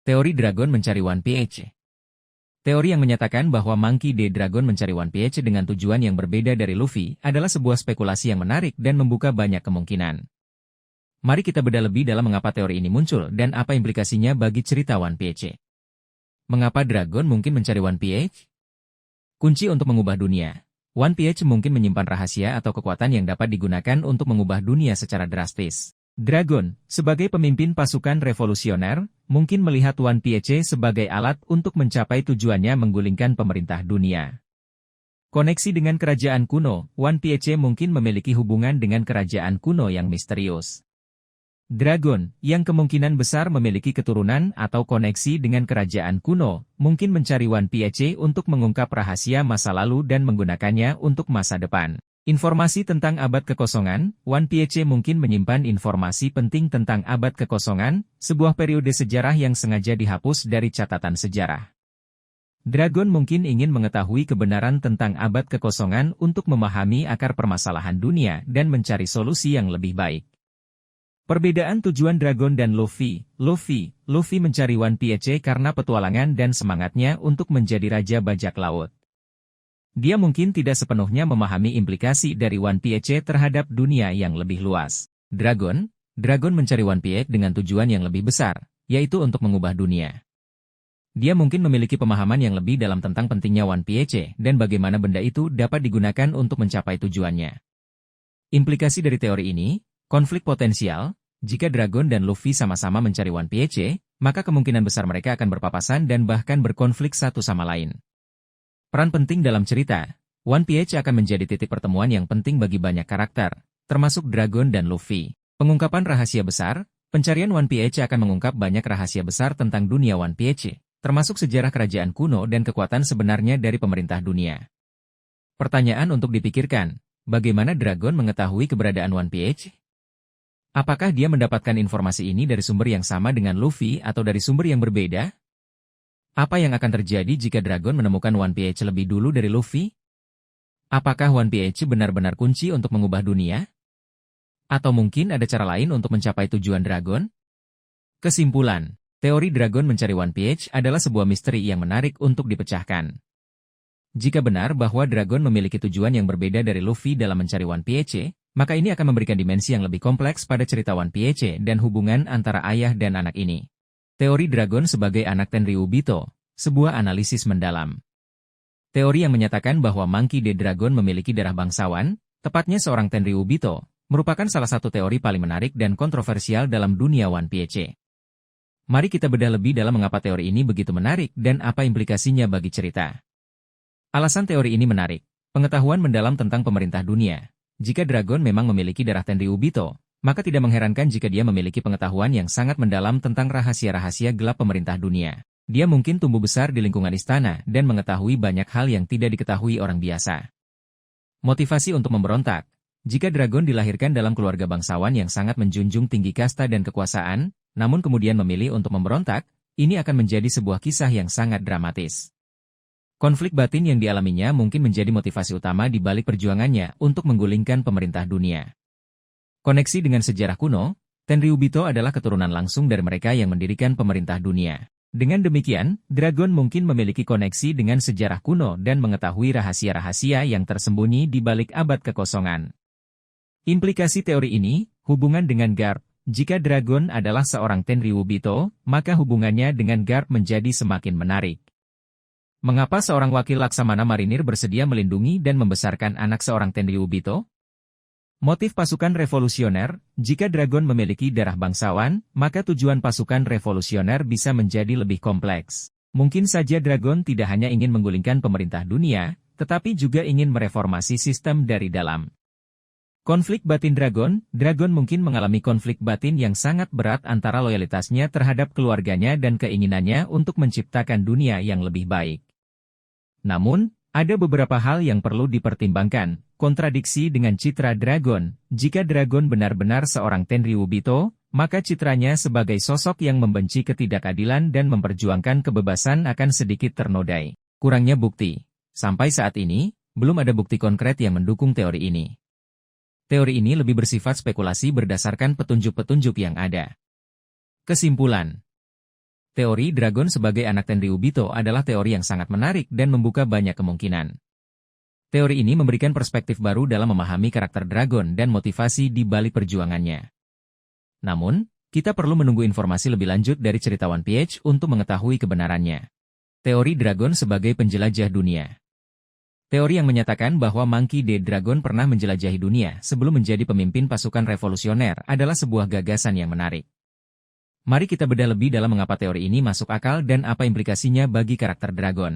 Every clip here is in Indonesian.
Teori Dragon mencari One Piece. Teori yang menyatakan bahwa Monkey D. Dragon mencari One Piece dengan tujuan yang berbeda dari Luffy adalah sebuah spekulasi yang menarik dan membuka banyak kemungkinan. Mari kita bedah lebih dalam mengapa teori ini muncul dan apa implikasinya bagi cerita One Piece. Mengapa Dragon mungkin mencari One Piece? Kunci untuk mengubah dunia. One Piece mungkin menyimpan rahasia atau kekuatan yang dapat digunakan untuk mengubah dunia secara drastis. Dragon, sebagai pemimpin pasukan revolusioner, mungkin melihat One Piece sebagai alat untuk mencapai tujuannya menggulingkan pemerintah dunia. Koneksi dengan kerajaan kuno, One Piece mungkin memiliki hubungan dengan kerajaan kuno yang misterius. Dragon, yang kemungkinan besar memiliki keturunan atau koneksi dengan kerajaan kuno, mungkin mencari One Piece untuk mengungkap rahasia masa lalu dan menggunakannya untuk masa depan. Informasi tentang abad kekosongan, One Piece mungkin menyimpan informasi penting tentang abad kekosongan, sebuah periode sejarah yang sengaja dihapus dari catatan sejarah. Dragon mungkin ingin mengetahui kebenaran tentang abad kekosongan untuk memahami akar permasalahan dunia dan mencari solusi yang lebih baik. Perbedaan tujuan Dragon dan Luffy. Luffy mencari One Piece karena petualangan dan semangatnya untuk menjadi raja bajak laut. Dia mungkin tidak sepenuhnya memahami implikasi dari One Piece terhadap dunia yang lebih luas. Dragon mencari One Piece dengan tujuan yang lebih besar, yaitu untuk mengubah dunia. Dia mungkin memiliki pemahaman yang lebih dalam tentang pentingnya One Piece dan bagaimana benda itu dapat digunakan untuk mencapai tujuannya. Implikasi dari teori ini, konflik potensial, jika Dragon dan Luffy sama-sama mencari One Piece, maka kemungkinan besar mereka akan berpapasan dan bahkan berkonflik satu sama lain. Peran penting dalam cerita, One Piece akan menjadi titik pertemuan yang penting bagi banyak karakter, termasuk Dragon dan Luffy. Pengungkapan rahasia besar, pencarian One Piece akan mengungkap banyak rahasia besar tentang dunia One Piece, termasuk sejarah kerajaan kuno dan kekuatan sebenarnya dari pemerintah dunia. Pertanyaan untuk dipikirkan, bagaimana Dragon mengetahui keberadaan One Piece? Apakah dia mendapatkan informasi ini dari sumber yang sama dengan Luffy atau dari sumber yang berbeda? Apa yang akan terjadi jika Dragon menemukan One Piece lebih dulu dari Luffy? Apakah One Piece benar-benar kunci untuk mengubah dunia? Atau mungkin ada cara lain untuk mencapai tujuan Dragon? Kesimpulan, teori Dragon mencari One Piece adalah sebuah misteri yang menarik untuk dipecahkan. Jika benar bahwa Dragon memiliki tujuan yang berbeda dari Luffy dalam mencari One Piece, maka ini akan memberikan dimensi yang lebih kompleks pada cerita One Piece dan hubungan antara ayah dan anak ini. Teori Dragon sebagai anak Tenryubito, sebuah analisis mendalam. Teori yang menyatakan bahwa Monkey D. Dragon memiliki darah bangsawan, tepatnya seorang Tenryubito, merupakan salah satu teori paling menarik dan kontroversial dalam dunia One Piece. Mari kita bedah lebih dalam mengapa teori ini begitu menarik dan apa implikasinya bagi cerita. Alasan teori ini menarik, pengetahuan mendalam tentang pemerintah dunia. Jika Dragon memang memiliki darah Tenryubito, maka tidak mengherankan jika dia memiliki pengetahuan yang sangat mendalam tentang rahasia-rahasia gelap pemerintah dunia. Dia mungkin tumbuh besar di lingkungan istana dan mengetahui banyak hal yang tidak diketahui orang biasa. Motivasi untuk memberontak. Jika Dragon dilahirkan dalam keluarga bangsawan yang sangat menjunjung tinggi kasta dan kekuasaan, namun kemudian memilih untuk memberontak, ini akan menjadi sebuah kisah yang sangat dramatis. Konflik batin yang dialaminya mungkin menjadi motivasi utama di balik perjuangannya untuk menggulingkan pemerintah dunia. Koneksi dengan sejarah kuno, Tenryubito adalah keturunan langsung dari mereka yang mendirikan pemerintah dunia. Dengan demikian, Dragon mungkin memiliki koneksi dengan sejarah kuno dan mengetahui rahasia-rahasia yang tersembunyi di balik abad kekosongan. Implikasi teori ini, hubungan dengan Garp. Jika Dragon adalah seorang Tenryubito, maka hubungannya dengan Garp menjadi semakin menarik. Mengapa seorang wakil laksamana marinir bersedia melindungi dan membesarkan anak seorang Tenryubito? Motif pasukan revolusioner, jika Dragon memiliki darah bangsawan, maka tujuan pasukan revolusioner bisa menjadi lebih kompleks. Mungkin saja Dragon tidak hanya ingin menggulingkan pemerintah dunia, tetapi juga ingin mereformasi sistem dari dalam. Konflik batin Dragon mungkin mengalami konflik batin yang sangat berat antara loyalitasnya terhadap keluarganya dan keinginannya untuk menciptakan dunia yang lebih baik. Namun, ada beberapa hal yang perlu dipertimbangkan, kontradiksi dengan citra Dragon. Jika Dragon benar-benar seorang Tenryubito, maka citranya sebagai sosok yang membenci ketidakadilan dan memperjuangkan kebebasan akan sedikit ternodai. Kurangnya bukti. Sampai saat ini, belum ada bukti konkret yang mendukung teori ini. Teori ini lebih bersifat spekulasi berdasarkan petunjuk-petunjuk yang ada. Kesimpulan. Teori Dragon sebagai anak Tenryubito adalah teori yang sangat menarik dan membuka banyak kemungkinan. Teori ini memberikan perspektif baru dalam memahami karakter Dragon dan motivasi di balik perjuangannya. Namun, kita perlu menunggu informasi lebih lanjut dari cerita One Piece untuk mengetahui kebenarannya. Teori Dragon sebagai penjelajah dunia. Teori yang menyatakan bahwa Monkey D. Dragon pernah menjelajahi dunia sebelum menjadi pemimpin pasukan revolusioner adalah sebuah gagasan yang menarik. Mari kita bedah lebih dalam mengapa teori ini masuk akal dan apa implikasinya bagi karakter Dragon.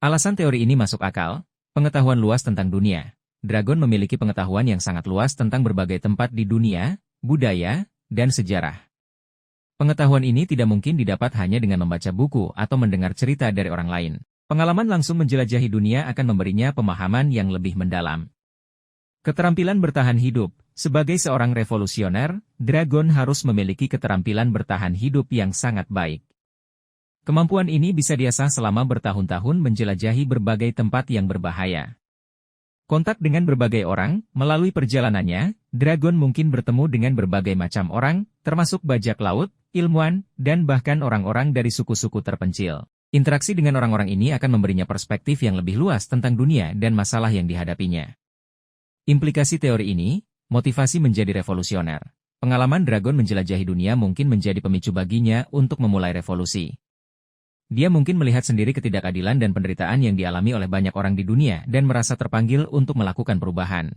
Alasan teori ini masuk akal, pengetahuan luas tentang dunia. Dragon memiliki pengetahuan yang sangat luas tentang berbagai tempat di dunia, budaya, dan sejarah. Pengetahuan ini tidak mungkin didapat hanya dengan membaca buku atau mendengar cerita dari orang lain. Pengalaman langsung menjelajahi dunia akan memberinya pemahaman yang lebih mendalam. Keterampilan bertahan hidup. Sebagai seorang revolusioner, Dragon harus memiliki keterampilan bertahan hidup yang sangat baik. Kemampuan ini bisa diasah selama bertahun-tahun menjelajahi berbagai tempat yang berbahaya. Kontak dengan berbagai orang, melalui perjalanannya, Dragon mungkin bertemu dengan berbagai macam orang, termasuk bajak laut, ilmuwan, dan bahkan orang-orang dari suku-suku terpencil. Interaksi dengan orang-orang ini akan memberinya perspektif yang lebih luas tentang dunia dan masalah yang dihadapinya. Implikasi teori ini, motivasi menjadi revolusioner. Pengalaman Dragon menjelajahi dunia mungkin menjadi pemicu baginya untuk memulai revolusi. Dia mungkin melihat sendiri ketidakadilan dan penderitaan yang dialami oleh banyak orang di dunia dan merasa terpanggil untuk melakukan perubahan.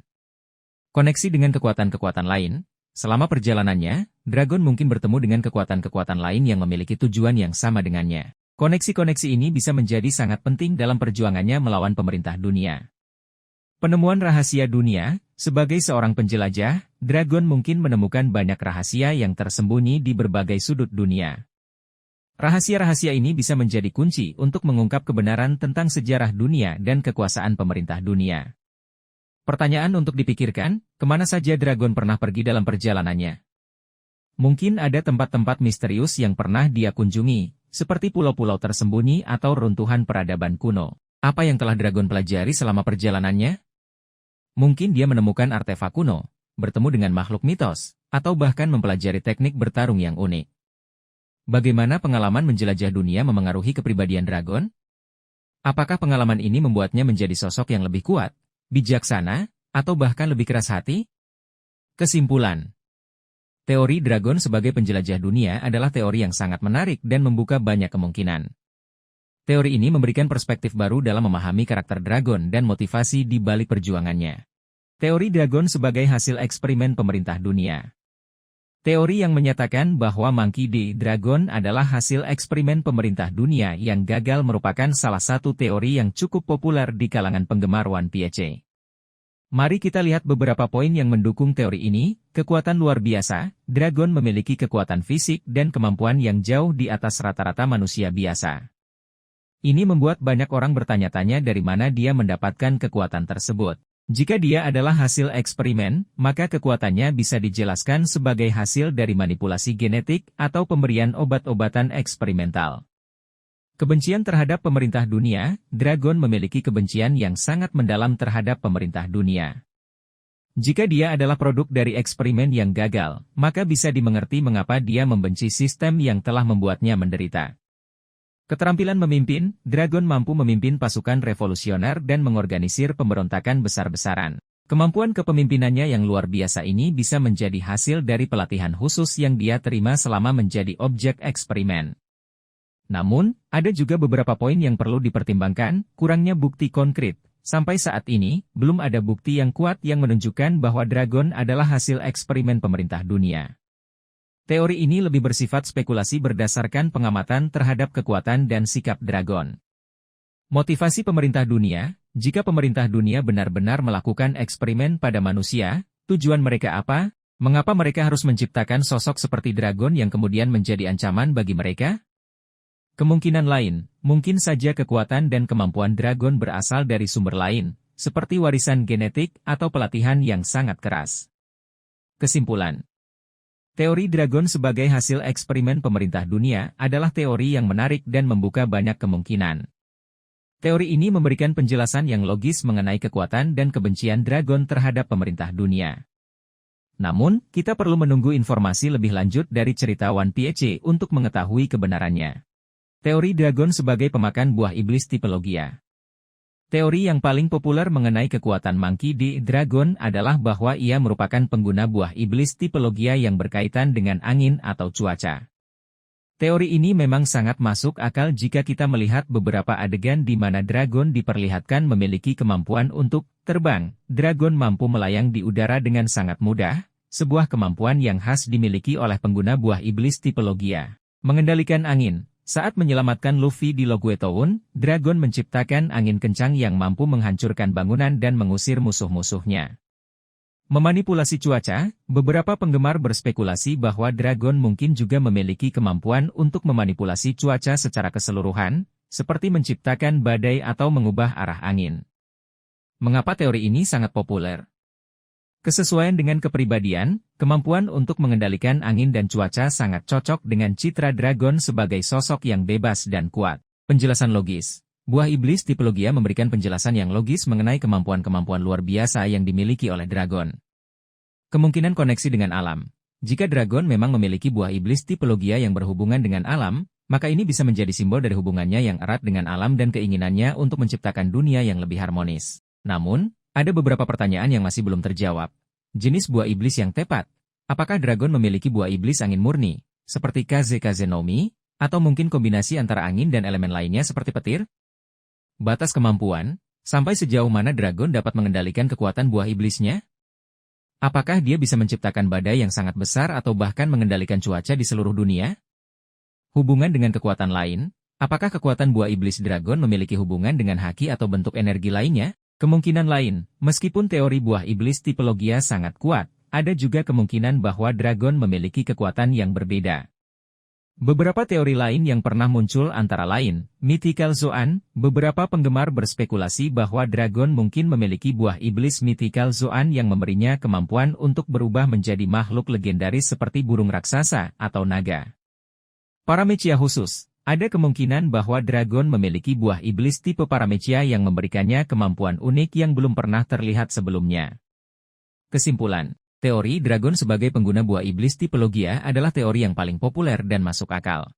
Koneksi dengan kekuatan-kekuatan lain. Selama perjalanannya, Dragon mungkin bertemu dengan kekuatan-kekuatan lain yang memiliki tujuan yang sama dengannya. Koneksi-koneksi ini bisa menjadi sangat penting dalam perjuangannya melawan pemerintah dunia. Penemuan rahasia dunia. Sebagai seorang penjelajah, Dragon mungkin menemukan banyak rahasia yang tersembunyi di berbagai sudut dunia. Rahasia-rahasia ini bisa menjadi kunci untuk mengungkap kebenaran tentang sejarah dunia dan kekuasaan pemerintah dunia. Pertanyaan untuk dipikirkan, kemana saja Dragon pernah pergi dalam perjalanannya? Mungkin ada tempat-tempat misterius yang pernah dia kunjungi, seperti pulau-pulau tersembunyi atau runtuhan peradaban kuno. Apa yang telah Dragon pelajari selama perjalanannya? Mungkin dia menemukan artefak kuno, bertemu dengan makhluk mitos, atau bahkan mempelajari teknik bertarung yang unik. Bagaimana pengalaman menjelajah dunia memengaruhi kepribadian Dragon? Apakah pengalaman ini membuatnya menjadi sosok yang lebih kuat, bijaksana, atau bahkan lebih keras hati? Kesimpulan. Teori Dragon sebagai penjelajah dunia adalah teori yang sangat menarik dan membuka banyak kemungkinan. Teori ini memberikan perspektif baru dalam memahami karakter Dragon dan motivasi di balik perjuangannya. Teori Dragon sebagai hasil eksperimen pemerintah dunia. Teori yang menyatakan bahwa Monkey D. Dragon adalah hasil eksperimen pemerintah dunia yang gagal merupakan salah satu teori yang cukup populer di kalangan penggemar One Piece. Mari kita lihat beberapa poin yang mendukung teori ini. Kekuatan luar biasa. Dragon memiliki kekuatan fisik dan kemampuan yang jauh di atas rata-rata manusia biasa. Ini membuat banyak orang bertanya-tanya dari mana dia mendapatkan kekuatan tersebut. Jika dia adalah hasil eksperimen, maka kekuatannya bisa dijelaskan sebagai hasil dari manipulasi genetik atau pemberian obat-obatan eksperimental. Kebencian terhadap pemerintah dunia. Dragon memiliki kebencian yang sangat mendalam terhadap pemerintah dunia. Jika dia adalah produk dari eksperimen yang gagal, maka bisa dimengerti mengapa dia membenci sistem yang telah membuatnya menderita. Keterampilan memimpin. Dragon mampu memimpin pasukan revolusioner dan mengorganisir pemberontakan besar-besaran. Kemampuan kepemimpinannya yang luar biasa ini bisa menjadi hasil dari pelatihan khusus yang dia terima selama menjadi objek eksperimen. Namun, ada juga beberapa poin yang perlu dipertimbangkan, kurangnya bukti konkret. Sampai saat ini, belum ada bukti yang kuat yang menunjukkan bahwa Dragon adalah hasil eksperimen pemerintah dunia. Teori ini lebih bersifat spekulasi berdasarkan pengamatan terhadap kekuatan dan sikap Dragon. Motivasi pemerintah dunia. Jika pemerintah dunia benar-benar melakukan eksperimen pada manusia, tujuan mereka apa? Mengapa mereka harus menciptakan sosok seperti Dragon yang kemudian menjadi ancaman bagi mereka? Kemungkinan lain, mungkin saja kekuatan dan kemampuan Dragon berasal dari sumber lain, seperti warisan genetik atau pelatihan yang sangat keras. Kesimpulan. Teori Dragon sebagai hasil eksperimen pemerintah dunia adalah teori yang menarik dan membuka banyak kemungkinan. Teori ini memberikan penjelasan yang logis mengenai kekuatan dan kebencian Dragon terhadap pemerintah dunia. Namun, kita perlu menunggu informasi lebih lanjut dari cerita One Piece untuk mengetahui kebenarannya. Teori Dragon sebagai pemakan buah iblis tipe Logia. Teori yang paling populer mengenai kekuatan Monkey D. Dragon adalah bahwa ia merupakan pengguna buah iblis tipe Logia yang berkaitan dengan angin atau cuaca. Teori ini memang sangat masuk akal jika kita melihat beberapa adegan di mana Dragon diperlihatkan memiliki kemampuan untuk terbang. Dragon mampu melayang di udara dengan sangat mudah, sebuah kemampuan yang khas dimiliki oleh pengguna buah iblis tipe Logia. Mengendalikan angin. Saat menyelamatkan Luffy di Logwe Town, Dragon menciptakan angin kencang yang mampu menghancurkan bangunan dan mengusir musuh-musuhnya. Memanipulasi cuaca, beberapa penggemar berspekulasi bahwa Dragon mungkin juga memiliki kemampuan untuk memanipulasi cuaca secara keseluruhan, seperti menciptakan badai atau mengubah arah angin. Mengapa teori ini sangat populer? Kesesuaian dengan kepribadian, kemampuan untuk mengendalikan angin dan cuaca sangat cocok dengan citra Dragon sebagai sosok yang bebas dan kuat. Penjelasan logis. Buah iblis tipe Logia memberikan penjelasan yang logis mengenai kemampuan-kemampuan luar biasa yang dimiliki oleh Dragon. Kemungkinan koneksi dengan alam. Jika Dragon memang memiliki buah iblis tipe Logia yang berhubungan dengan alam, maka ini bisa menjadi simbol dari hubungannya yang erat dengan alam dan keinginannya untuk menciptakan dunia yang lebih harmonis. Namun, ada beberapa pertanyaan yang masih belum terjawab. Jenis buah iblis yang tepat. Apakah Dragon memiliki buah iblis angin murni, seperti Kaze no Mi, atau mungkin kombinasi antara angin dan elemen lainnya seperti petir? Batas kemampuan, sampai sejauh mana Dragon dapat mengendalikan kekuatan buah iblisnya? Apakah dia bisa menciptakan badai yang sangat besar atau bahkan mengendalikan cuaca di seluruh dunia? Hubungan dengan kekuatan lain, apakah kekuatan buah iblis Dragon memiliki hubungan dengan haki atau bentuk energi lainnya? Kemungkinan lain, meskipun teori buah iblis tipe Logia sangat kuat, ada juga kemungkinan bahwa Dragon memiliki kekuatan yang berbeda. Beberapa teori lain yang pernah muncul antara lain, Mythical Zoan, beberapa penggemar berspekulasi bahwa Dragon mungkin memiliki buah iblis Mythical Zoan yang memberinya kemampuan untuk berubah menjadi makhluk legendaris seperti burung raksasa atau naga. Paramecia khusus. Ada kemungkinan bahwa Dragon memiliki buah iblis tipe Paramecia yang memberikannya kemampuan unik yang belum pernah terlihat sebelumnya. Kesimpulan, teori Dragon sebagai pengguna buah iblis tipe Logia adalah teori yang paling populer dan masuk akal.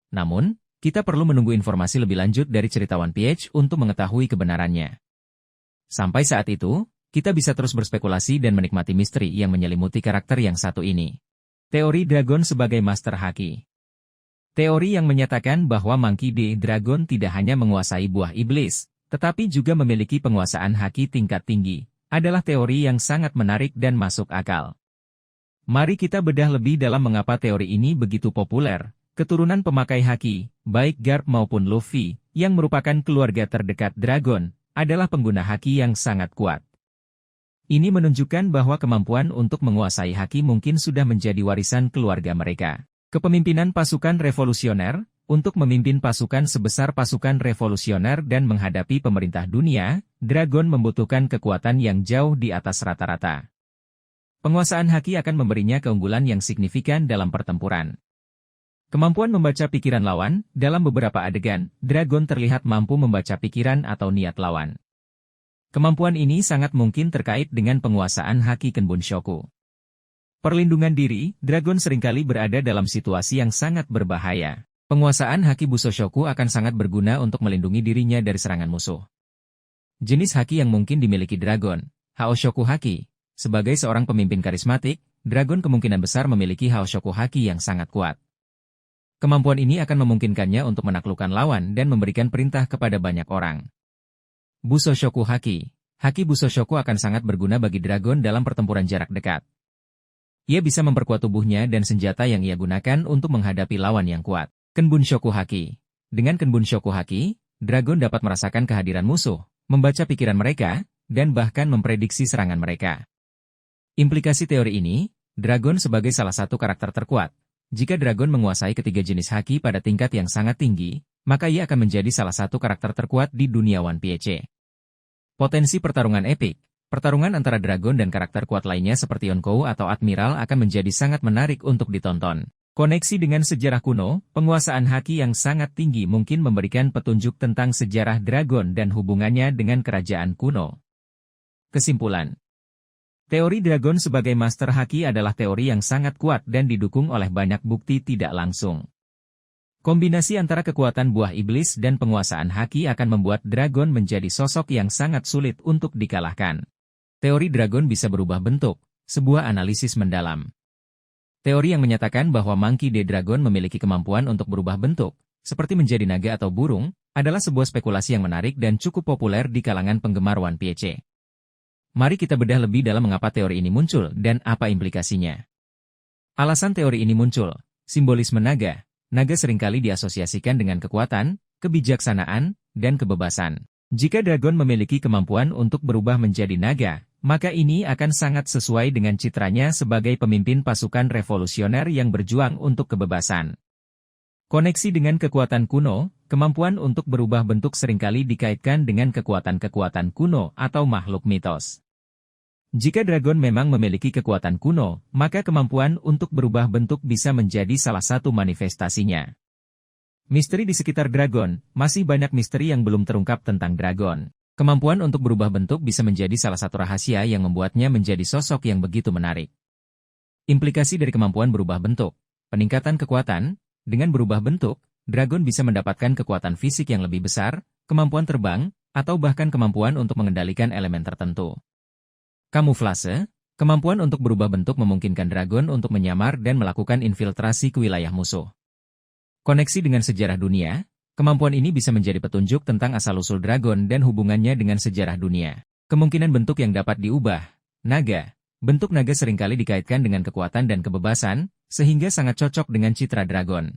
Namun, kita perlu menunggu informasi lebih lanjut dari cerita One Piece untuk mengetahui kebenarannya. Sampai saat itu, kita bisa terus berspekulasi dan menikmati misteri yang menyelimuti karakter yang satu ini. Teori Dragon sebagai Master Haki. Teori yang menyatakan bahwa Monkey D. Dragon tidak hanya menguasai buah iblis, tetapi juga memiliki penguasaan haki tingkat tinggi, adalah teori yang sangat menarik dan masuk akal. Mari kita bedah lebih dalam mengapa teori ini begitu populer. Keturunan pemakai haki, baik Garp maupun Luffy, yang merupakan keluarga terdekat Dragon, adalah pengguna haki yang sangat kuat. Ini menunjukkan bahwa kemampuan untuk menguasai haki mungkin sudah menjadi warisan keluarga mereka. Kepemimpinan pasukan revolusioner, untuk memimpin pasukan sebesar pasukan revolusioner dan menghadapi pemerintah dunia, Dragon membutuhkan kekuatan yang jauh di atas rata-rata. Penguasaan haki akan memberinya keunggulan yang signifikan dalam pertempuran. Kemampuan membaca pikiran lawan, dalam beberapa adegan, Dragon terlihat mampu membaca pikiran atau niat lawan. Kemampuan ini sangat mungkin terkait dengan penguasaan haki Kenbunshoku. Perlindungan diri, Dragon seringkali berada dalam situasi yang sangat berbahaya. Penguasaan haki Busoshoku akan sangat berguna untuk melindungi dirinya dari serangan musuh. Jenis haki yang mungkin dimiliki Dragon, Haoshoku Haki. Sebagai seorang pemimpin karismatik, Dragon kemungkinan besar memiliki Haoshoku Haki yang sangat kuat. Kemampuan ini akan memungkinkannya untuk menaklukkan lawan dan memberikan perintah kepada banyak orang. Busoshoku Haki. Haki Busoshoku akan sangat berguna bagi Dragon dalam pertempuran jarak dekat. Ia bisa memperkuat tubuhnya dan senjata yang ia gunakan untuk menghadapi lawan yang kuat. Kenbunshoku Haki. Dengan Kenbunshoku Haki, Dragon dapat merasakan kehadiran musuh, membaca pikiran mereka, dan bahkan memprediksi serangan mereka. Implikasi teori ini, Dragon sebagai salah satu karakter terkuat. Jika Dragon menguasai ketiga jenis haki pada tingkat yang sangat tinggi, maka ia akan menjadi salah satu karakter terkuat di dunia One Piece. Potensi pertarungan epik. Pertarungan antara Dragon dan karakter kuat lainnya seperti Yonkou atau Admiral akan menjadi sangat menarik untuk ditonton. Koneksi dengan sejarah kuno, penguasaan haki yang sangat tinggi mungkin memberikan petunjuk tentang sejarah Dragon dan hubungannya dengan kerajaan kuno. Kesimpulan. Teori Dragon sebagai Master Haki adalah teori yang sangat kuat dan didukung oleh banyak bukti tidak langsung. Kombinasi antara kekuatan buah iblis dan penguasaan Haki akan membuat Dragon menjadi sosok yang sangat sulit untuk dikalahkan. Teori Dragon bisa berubah bentuk, sebuah analisis mendalam. Teori yang menyatakan bahwa Monkey D. Dragon memiliki kemampuan untuk berubah bentuk, seperti menjadi naga atau burung, adalah sebuah spekulasi yang menarik dan cukup populer di kalangan penggemar One Piece. Mari kita bedah lebih dalam mengapa teori ini muncul dan apa implikasinya. Alasan teori ini muncul, simbolisme naga. Naga seringkali diasosiasikan dengan kekuatan, kebijaksanaan, dan kebebasan. Jika Dragon memiliki kemampuan untuk berubah menjadi naga, maka ini akan sangat sesuai dengan citranya sebagai pemimpin pasukan revolusioner yang berjuang untuk kebebasan. Koneksi dengan kekuatan kuno, kemampuan untuk berubah bentuk seringkali dikaitkan dengan kekuatan-kekuatan kuno atau makhluk mitos. Jika Dragon memang memiliki kekuatan kuno, maka kemampuan untuk berubah bentuk bisa menjadi salah satu manifestasinya. Misteri di sekitar Dragon, masih banyak misteri yang belum terungkap tentang Dragon. Kemampuan untuk berubah bentuk bisa menjadi salah satu rahasia yang membuatnya menjadi sosok yang begitu menarik. Implikasi dari kemampuan berubah bentuk, peningkatan kekuatan. Dengan berubah bentuk, Dragon bisa mendapatkan kekuatan fisik yang lebih besar, kemampuan terbang, atau bahkan kemampuan untuk mengendalikan elemen tertentu. Kamuflase, kemampuan untuk berubah bentuk memungkinkan Dragon untuk menyamar dan melakukan infiltrasi ke wilayah musuh. Koneksi dengan sejarah dunia, kemampuan ini bisa menjadi petunjuk tentang asal-usul Dragon dan hubungannya dengan sejarah dunia. Kemungkinan bentuk yang dapat diubah, naga. Bentuk naga seringkali dikaitkan dengan kekuatan dan kebebasan, sehingga sangat cocok dengan citra Dragon.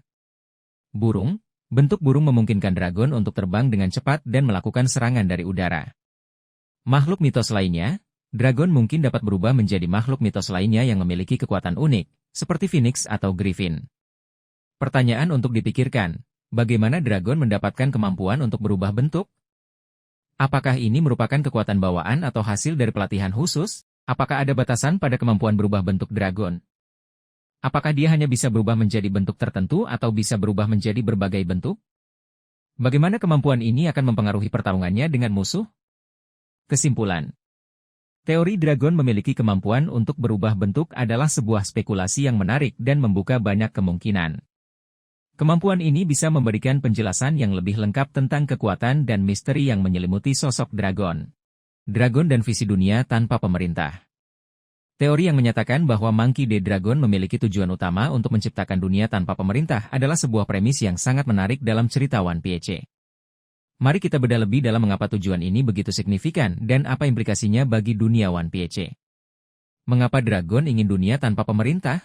Burung, bentuk burung memungkinkan Dragon untuk terbang dengan cepat dan melakukan serangan dari udara. Makhluk mitos lainnya, Dragon mungkin dapat berubah menjadi makhluk mitos lainnya yang memiliki kekuatan unik, seperti Phoenix atau Griffin. Pertanyaan untuk dipikirkan, bagaimana Dragon mendapatkan kemampuan untuk berubah bentuk? Apakah ini merupakan kekuatan bawaan atau hasil dari pelatihan khusus? Apakah ada batasan pada kemampuan berubah bentuk Dragon? Apakah dia hanya bisa berubah menjadi bentuk tertentu atau bisa berubah menjadi berbagai bentuk? Bagaimana kemampuan ini akan mempengaruhi pertarungannya dengan musuh? Kesimpulan. Teori Dragon memiliki kemampuan untuk berubah bentuk adalah sebuah spekulasi yang menarik dan membuka banyak kemungkinan. Kemampuan ini bisa memberikan penjelasan yang lebih lengkap tentang kekuatan dan misteri yang menyelimuti sosok Dragon. Dragon dan visi dunia tanpa pemerintah. Teori yang menyatakan bahwa Monkey D. Dragon memiliki tujuan utama untuk menciptakan dunia tanpa pemerintah adalah sebuah premis yang sangat menarik dalam cerita One Piece. Mari kita bedah lebih dalam mengapa tujuan ini begitu signifikan dan apa implikasinya bagi dunia One Piece. Mengapa Dragon ingin dunia tanpa pemerintah?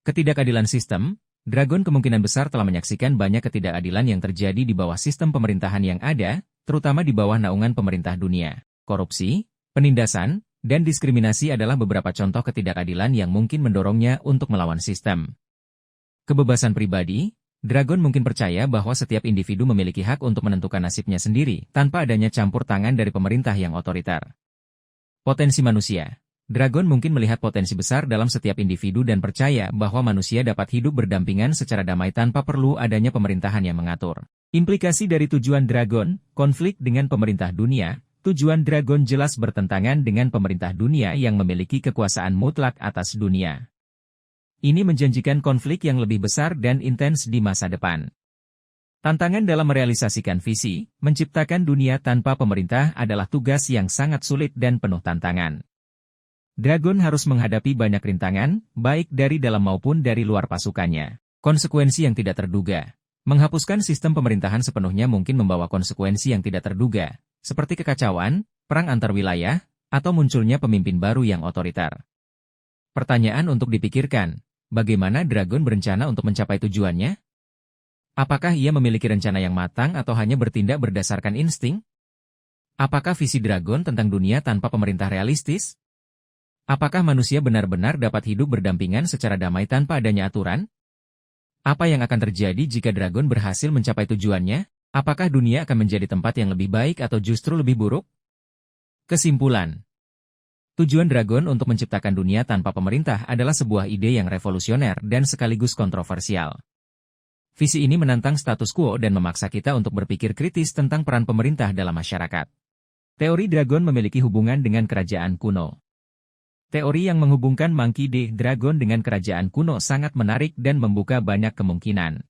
Ketidakadilan sistem. Dragon kemungkinan besar telah menyaksikan banyak ketidakadilan yang terjadi di bawah sistem pemerintahan yang ada, terutama di bawah naungan pemerintah dunia. Korupsi, penindasan, dan diskriminasi adalah beberapa contoh ketidakadilan yang mungkin mendorongnya untuk melawan sistem. Kebebasan pribadi, Dragon mungkin percaya bahwa setiap individu memiliki hak untuk menentukan nasibnya sendiri, tanpa adanya campur tangan dari pemerintah yang otoriter. Potensi manusia. Dragon mungkin melihat potensi besar dalam setiap individu dan percaya bahwa manusia dapat hidup berdampingan secara damai tanpa perlu adanya pemerintahan yang mengatur. Implikasi dari tujuan Dragon, konflik dengan pemerintah dunia. Tujuan Dragon jelas bertentangan dengan pemerintah dunia yang memiliki kekuasaan mutlak atas dunia. Ini menjanjikan konflik yang lebih besar dan intens di masa depan. Tantangan dalam merealisasikan visi, menciptakan dunia tanpa pemerintah adalah tugas yang sangat sulit dan penuh tantangan. Dragon harus menghadapi banyak rintangan, baik dari dalam maupun dari luar pasukannya. Konsekuensi yang tidak terduga. Menghapuskan sistem pemerintahan sepenuhnya mungkin membawa konsekuensi yang tidak terduga, seperti kekacauan, perang antar wilayah, atau munculnya pemimpin baru yang otoriter. Pertanyaan untuk dipikirkan, bagaimana Dragon berencana untuk mencapai tujuannya? Apakah ia memiliki rencana yang matang atau hanya bertindak berdasarkan insting? Apakah visi Dragon tentang dunia tanpa pemerintah realistis? Apakah manusia benar-benar dapat hidup berdampingan secara damai tanpa adanya aturan? Apa yang akan terjadi jika Dragon berhasil mencapai tujuannya? Apakah dunia akan menjadi tempat yang lebih baik atau justru lebih buruk? Kesimpulan. Tujuan Dragon untuk menciptakan dunia tanpa pemerintah adalah sebuah ide yang revolusioner dan sekaligus kontroversial. Visi ini menantang status quo dan memaksa kita untuk berpikir kritis tentang peran pemerintah dalam masyarakat. Teori Dragon memiliki hubungan dengan kerajaan kuno. Teori yang menghubungkan Monkey D. Dragon dengan kerajaan kuno sangat menarik dan membuka banyak kemungkinan.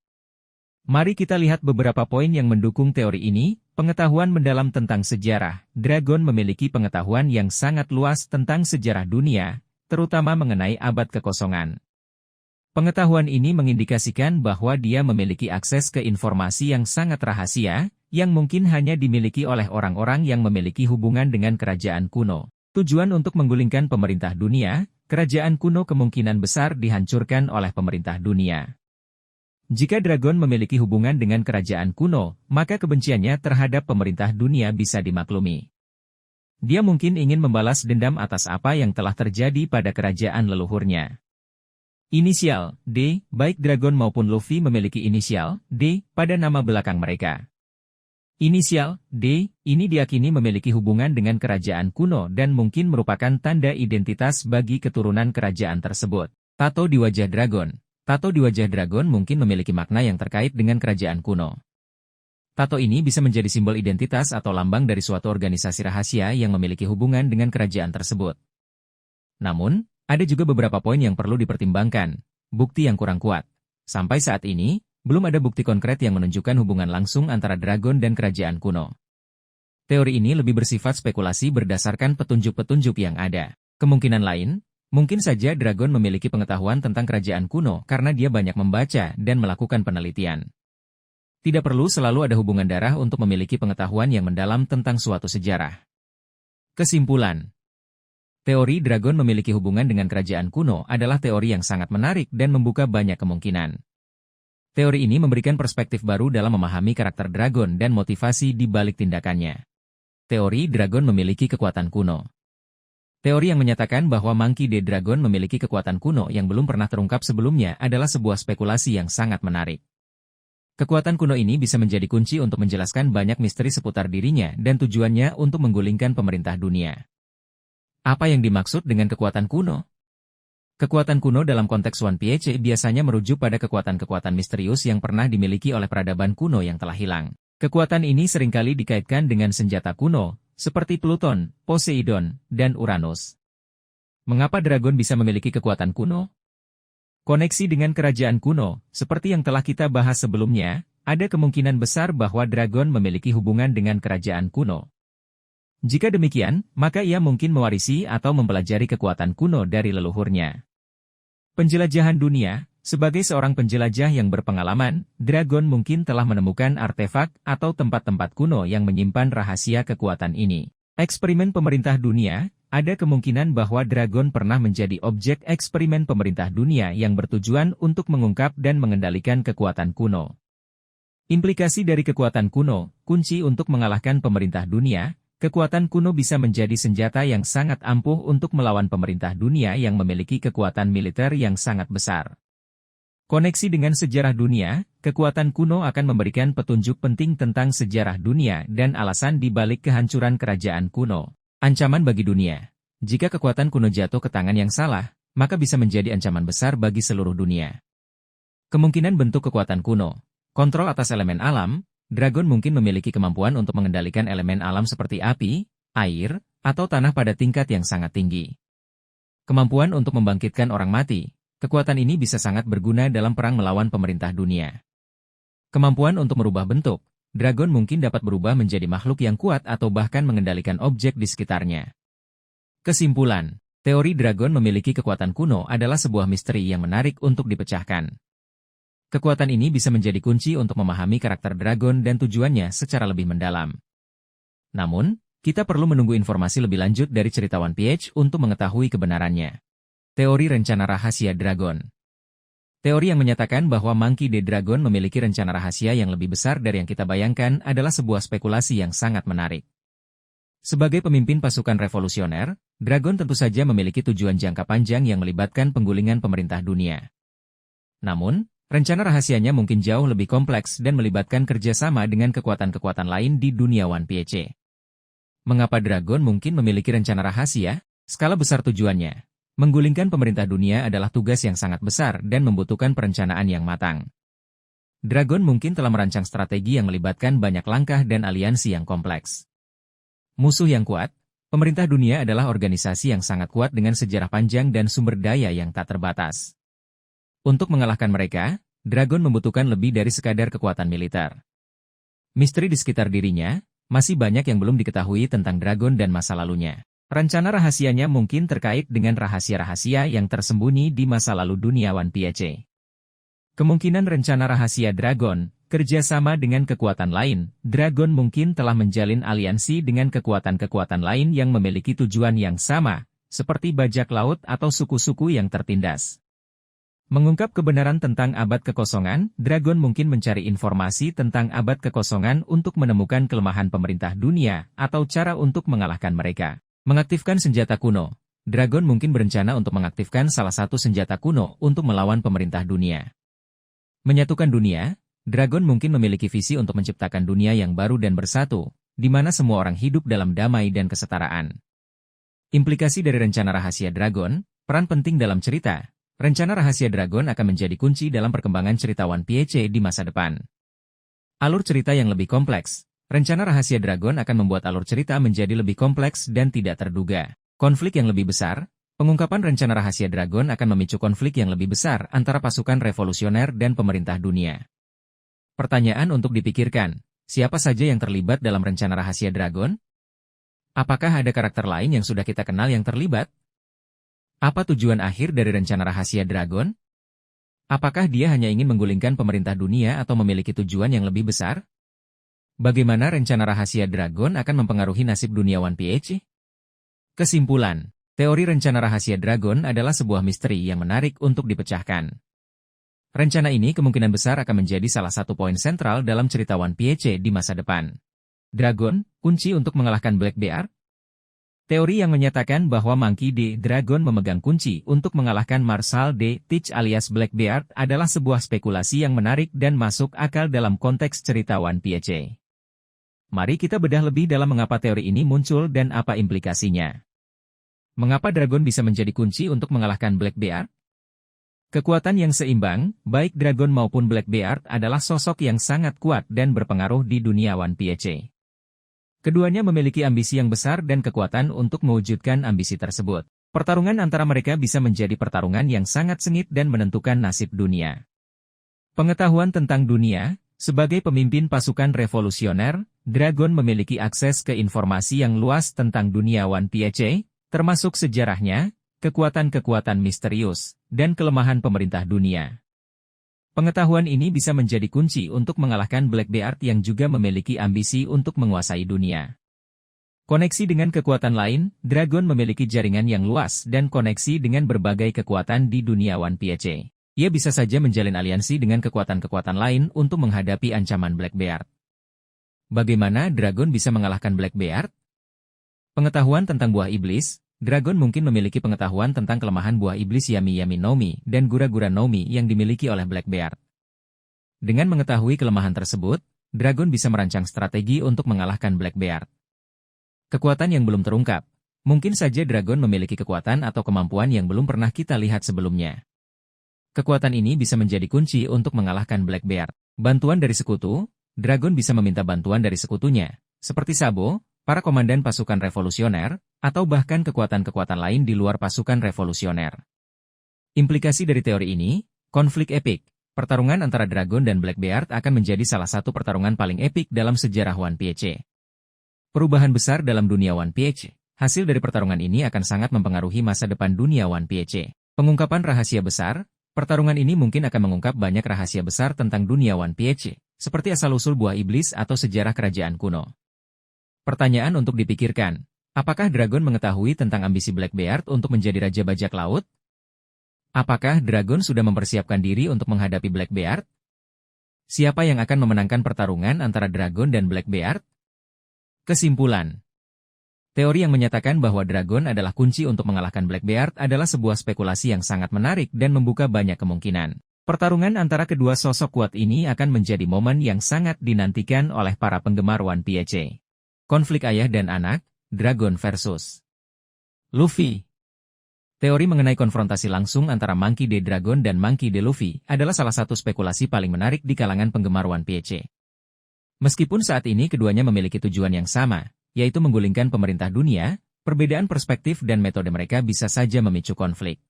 Mari kita lihat beberapa poin yang mendukung teori ini. Pengetahuan mendalam tentang sejarah. Dragon memiliki pengetahuan yang sangat luas tentang sejarah dunia, terutama mengenai abad kekosongan. Pengetahuan ini mengindikasikan bahwa dia memiliki akses ke informasi yang sangat rahasia, yang mungkin hanya dimiliki oleh orang-orang yang memiliki hubungan dengan kerajaan kuno. Tujuan untuk menggulingkan pemerintah dunia, kerajaan kuno kemungkinan besar dihancurkan oleh pemerintah dunia. Jika Dragon memiliki hubungan dengan kerajaan kuno, maka kebenciannya terhadap pemerintah dunia bisa dimaklumi. Dia mungkin ingin membalas dendam atas apa yang telah terjadi pada kerajaan leluhurnya. Inisial D, baik Dragon maupun Luffy memiliki inisial D pada nama belakang mereka. Inisial D ini diyakini memiliki hubungan dengan kerajaan kuno dan mungkin merupakan tanda identitas bagi keturunan kerajaan tersebut. Tato di wajah Dragon. Tato di wajah Dragon mungkin memiliki makna yang terkait dengan kerajaan kuno. Tato ini bisa menjadi simbol identitas atau lambang dari suatu organisasi rahasia yang memiliki hubungan dengan kerajaan tersebut. Namun, ada juga beberapa poin yang perlu dipertimbangkan, bukti yang kurang kuat. Sampai saat ini, belum ada bukti konkret yang menunjukkan hubungan langsung antara Dragon dan kerajaan kuno. Teori ini lebih bersifat spekulasi berdasarkan petunjuk-petunjuk yang ada. Kemungkinan lain, mungkin saja Dragon memiliki pengetahuan tentang kerajaan kuno karena dia banyak membaca dan melakukan penelitian. Tidak perlu selalu ada hubungan darah untuk memiliki pengetahuan yang mendalam tentang suatu sejarah. Kesimpulan. Teori Dragon memiliki hubungan dengan kerajaan kuno adalah teori yang sangat menarik dan membuka banyak kemungkinan. Teori ini memberikan perspektif baru dalam memahami karakter Dragon dan motivasi di balik tindakannya. Teori Dragon memiliki kekuatan kuno. Teori yang menyatakan bahwa Monkey D. Dragon memiliki kekuatan kuno yang belum pernah terungkap sebelumnya adalah sebuah spekulasi yang sangat menarik. Kekuatan kuno ini bisa menjadi kunci untuk menjelaskan banyak misteri seputar dirinya dan tujuannya untuk menggulingkan pemerintah dunia. Apa yang dimaksud dengan kekuatan kuno? Kekuatan kuno dalam konteks One Piece biasanya merujuk pada kekuatan-kekuatan misterius yang pernah dimiliki oleh peradaban kuno yang telah hilang. Kekuatan ini seringkali dikaitkan dengan senjata kuno, seperti Pluton, Poseidon, dan Uranus. Mengapa Dragon bisa memiliki kekuatan kuno? Koneksi dengan kerajaan kuno, seperti yang telah kita bahas sebelumnya, ada kemungkinan besar bahwa Dragon memiliki hubungan dengan kerajaan kuno. Jika demikian, maka ia mungkin mewarisi atau mempelajari kekuatan kuno dari leluhurnya. Penjelajahan dunia. Sebagai seorang penjelajah yang berpengalaman, Dragon mungkin telah menemukan artefak atau tempat-tempat kuno yang menyimpan rahasia kekuatan ini. Eksperimen pemerintah dunia. Ada kemungkinan bahwa Dragon pernah menjadi objek eksperimen pemerintah dunia yang bertujuan untuk mengungkap dan mengendalikan kekuatan kuno. Implikasi dari kekuatan kuno, kunci untuk mengalahkan pemerintah dunia. Kekuatan kuno bisa menjadi senjata yang sangat ampuh untuk melawan pemerintah dunia yang memiliki kekuatan militer yang sangat besar. Koneksi dengan sejarah dunia, kekuatan kuno akan memberikan petunjuk penting tentang sejarah dunia dan alasan di balik kehancuran kerajaan kuno. Ancaman bagi dunia. Jika kekuatan kuno jatuh ke tangan yang salah, maka bisa menjadi ancaman besar bagi seluruh dunia. Kemungkinan bentuk kekuatan kuno. Kontrol atas elemen alam. Dragon mungkin memiliki kemampuan untuk mengendalikan elemen alam seperti api, air, atau tanah pada tingkat yang sangat tinggi. Kemampuan untuk membangkitkan orang mati. Kekuatan ini bisa sangat berguna dalam perang melawan pemerintah dunia. Kemampuan untuk merubah bentuk. Dragon mungkin dapat berubah menjadi makhluk yang kuat atau bahkan mengendalikan objek di sekitarnya. Kesimpulan. Teori Dragon memiliki kekuatan kuno adalah sebuah misteri yang menarik untuk dipecahkan. Kekuatan ini bisa menjadi kunci untuk memahami karakter Dragon dan tujuannya secara lebih mendalam. Namun, kita perlu menunggu informasi lebih lanjut dari cerita One Piece untuk mengetahui kebenarannya. Teori rencana rahasia Dragon. Teori yang menyatakan bahwa Monkey D. Dragon memiliki rencana rahasia yang lebih besar dari yang kita bayangkan adalah sebuah spekulasi yang sangat menarik. Sebagai pemimpin pasukan revolusioner, Dragon tentu saja memiliki tujuan jangka panjang yang melibatkan penggulingan pemerintah dunia. Namun, rencana rahasianya mungkin jauh lebih kompleks dan melibatkan kerjasama dengan kekuatan-kekuatan lain di dunia One Piece. Mengapa Dragon mungkin memiliki rencana rahasia? Skala besar tujuannya. Menggulingkan pemerintah dunia adalah tugas yang sangat besar dan membutuhkan perencanaan yang matang. Dragon mungkin telah merancang strategi yang melibatkan banyak langkah dan aliansi yang kompleks. Musuh yang kuat. Pemerintah dunia adalah organisasi yang sangat kuat dengan sejarah panjang dan sumber daya yang tak terbatas. Untuk mengalahkan mereka, Dragon membutuhkan lebih dari sekadar kekuatan militer. Misteri di sekitar dirinya, masih banyak yang belum diketahui tentang Dragon dan masa lalunya. Rencana rahasianya mungkin terkait dengan rahasia-rahasia yang tersembunyi di masa lalu dunia One Piece. Kemungkinan rencana rahasia Dragon, kerjasama dengan kekuatan lain, Dragon mungkin telah menjalin aliansi dengan kekuatan-kekuatan lain yang memiliki tujuan yang sama, seperti bajak laut atau suku-suku yang tertindas. Mengungkap kebenaran tentang abad kekosongan, Dragon mungkin mencari informasi tentang abad kekosongan untuk menemukan kelemahan pemerintah dunia atau cara untuk mengalahkan mereka. Mengaktifkan senjata kuno. Dragon mungkin berencana untuk mengaktifkan salah satu senjata kuno untuk melawan pemerintah dunia. Menyatukan dunia, Dragon mungkin memiliki visi untuk menciptakan dunia yang baru dan bersatu, di mana semua orang hidup dalam damai dan kesetaraan. Implikasi dari rencana rahasia Dragon, peran penting dalam cerita. Rencana rahasia Dragon akan menjadi kunci dalam perkembangan cerita One Piece di masa depan. Alur cerita yang lebih kompleks. Rencana rahasia Dragon akan membuat alur cerita menjadi lebih kompleks dan tidak terduga. Konflik yang lebih besar. Pengungkapan rencana rahasia Dragon akan memicu konflik yang lebih besar antara pasukan revolusioner dan pemerintah dunia. Pertanyaan untuk dipikirkan, siapa saja yang terlibat dalam rencana rahasia Dragon? Apakah ada karakter lain yang sudah kita kenal yang terlibat? Apa tujuan akhir dari rencana rahasia Dragon? Apakah dia hanya ingin menggulingkan pemerintah dunia atau memiliki tujuan yang lebih besar? Bagaimana rencana rahasia Dragon akan mempengaruhi nasib dunia One Piece? Kesimpulan. Teori rencana rahasia Dragon adalah sebuah misteri yang menarik untuk dipecahkan. Rencana ini kemungkinan besar akan menjadi salah satu poin sentral dalam cerita One Piece di masa depan. Dragon, kunci untuk mengalahkan Blackbeard? Teori yang menyatakan bahwa Monkey D. Dragon memegang kunci untuk mengalahkan Marshal D. Teach alias Blackbeard adalah sebuah spekulasi yang menarik dan masuk akal dalam konteks cerita One Piece. Mari kita bedah lebih dalam mengapa teori ini muncul dan apa implikasinya. Mengapa Dragon bisa menjadi kunci untuk mengalahkan Blackbeard? Kekuatan yang seimbang, baik Dragon maupun Blackbeard adalah sosok yang sangat kuat dan berpengaruh di dunia One Piece. Keduanya memiliki ambisi yang besar dan kekuatan untuk mewujudkan ambisi tersebut. Pertarungan antara mereka bisa menjadi pertarungan yang sangat sengit dan menentukan nasib dunia. Pengetahuan tentang dunia, sebagai pemimpin pasukan revolusioner, Dragon memiliki akses ke informasi yang luas tentang dunia One Piece, termasuk sejarahnya, kekuatan-kekuatan misterius, dan kelemahan pemerintah dunia. Pengetahuan ini bisa menjadi kunci untuk mengalahkan Blackbeard yang juga memiliki ambisi untuk menguasai dunia. Koneksi dengan kekuatan lain, Dragon memiliki jaringan yang luas dan koneksi dengan berbagai kekuatan di dunia One Piece. Ia bisa saja menjalin aliansi dengan kekuatan-kekuatan lain untuk menghadapi ancaman Blackbeard. Bagaimana Dragon bisa mengalahkan Blackbeard? Pengetahuan tentang buah iblis. Dragon mungkin memiliki pengetahuan tentang kelemahan buah iblis Yami Yami Nomi dan Gura-Gura Nomi yang dimiliki oleh Blackbeard. Dengan mengetahui kelemahan tersebut, Dragon bisa merancang strategi untuk mengalahkan Blackbeard. Kekuatan yang belum terungkap. Mungkin saja Dragon memiliki kekuatan atau kemampuan yang belum pernah kita lihat sebelumnya. Kekuatan ini bisa menjadi kunci untuk mengalahkan Blackbeard. Bantuan dari sekutu. Dragon bisa meminta bantuan dari sekutunya, seperti Sabo, para komandan pasukan revolusioner, atau bahkan kekuatan-kekuatan lain di luar pasukan revolusioner. Implikasi dari teori ini, konflik epik. Pertarungan antara Dragon dan Blackbeard akan menjadi salah satu pertarungan paling epik dalam sejarah One Piece. Perubahan besar dalam dunia One Piece. Hasil dari pertarungan ini akan sangat mempengaruhi masa depan dunia One Piece. Pengungkapan rahasia besar. Pertarungan ini mungkin akan mengungkap banyak rahasia besar tentang dunia One Piece, seperti asal-usul buah iblis atau sejarah kerajaan kuno. Pertanyaan untuk dipikirkan. Apakah Dragon mengetahui tentang ambisi Blackbeard untuk menjadi Raja Bajak Laut? Apakah Dragon sudah mempersiapkan diri untuk menghadapi Blackbeard? Siapa yang akan memenangkan pertarungan antara Dragon dan Blackbeard? Kesimpulan. Teori yang menyatakan bahwa Dragon adalah kunci untuk mengalahkan Blackbeard adalah sebuah spekulasi yang sangat menarik dan membuka banyak kemungkinan. Pertarungan antara kedua sosok kuat ini akan menjadi momen yang sangat dinantikan oleh para penggemar One Piece. Konflik ayah dan anak, Dragon versus Luffy. Teori mengenai konfrontasi langsung antara Monkey D. Dragon dan Monkey D. Luffy adalah salah satu spekulasi paling menarik di kalangan penggemar One Piece. Meskipun saat ini keduanya memiliki tujuan yang sama, yaitu menggulingkan pemerintah dunia, Perbedaan perspektif dan metode mereka bisa saja memicu konflik.